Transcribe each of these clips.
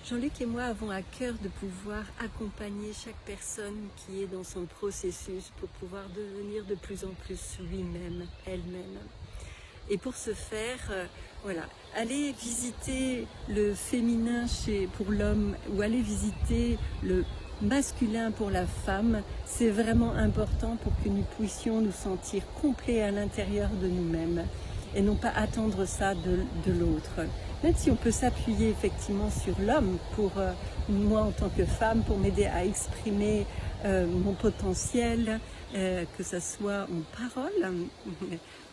Jean-Luc et moi avons à cœur de pouvoir accompagner chaque personne qui est dans son processus pour pouvoir devenir de plus en plus lui-même, elle-même. Et pour ce faire, voilà, aller visiter le féminin pour l'homme ou aller visiter le masculin pour la femme, c'est vraiment important pour que nous puissions nous sentir complets à l'intérieur de nous-mêmes et non pas attendre ça de l'autre. Même si on peut s'appuyer effectivement sur l'homme, pour moi en tant que femme, pour m'aider à exprimer mon potentiel, que ce soit en parole,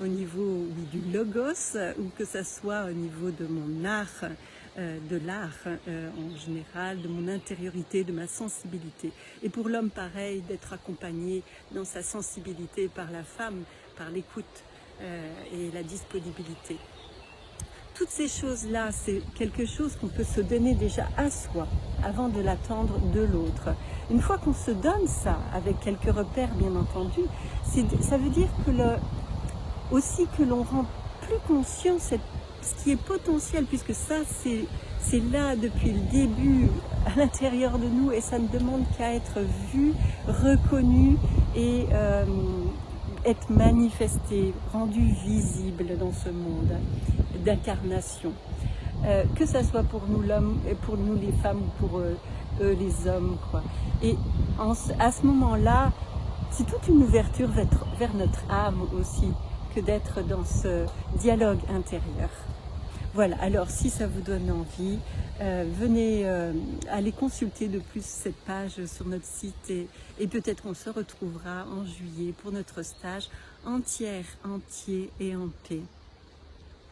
au niveau du logos, ou que ce soit au niveau de mon art, de l'art en général, de mon intériorité, de ma sensibilité. Et pour l'homme, pareil, d'être accompagné dans sa sensibilité par la femme, par l'écoute et la disponibilité. Toutes ces choses-là, c'est quelque chose qu'on peut se donner déjà à soi, avant de l'attendre de l'autre. Une fois qu'on se donne ça, avec quelques repères bien entendu, ça veut dire que aussi que l'on rend plus conscient ce qui est potentiel, puisque ça, c'est là depuis le début, à l'intérieur de nous, et ça ne demande qu'à être vu, reconnu et être manifesté, rendu visible dans ce monde d'incarnation. Que ça soit pour nous l'homme, pour nous les femmes, ou pour eux les hommes, quoi. Et à ce moment-là, c'est toute une ouverture vers notre âme aussi, que d'être dans ce dialogue intérieur. Voilà, alors si ça vous donne envie, venez aller consulter de plus cette page sur notre site et peut-être qu'on se retrouvera en juillet pour notre stage entier et en paix.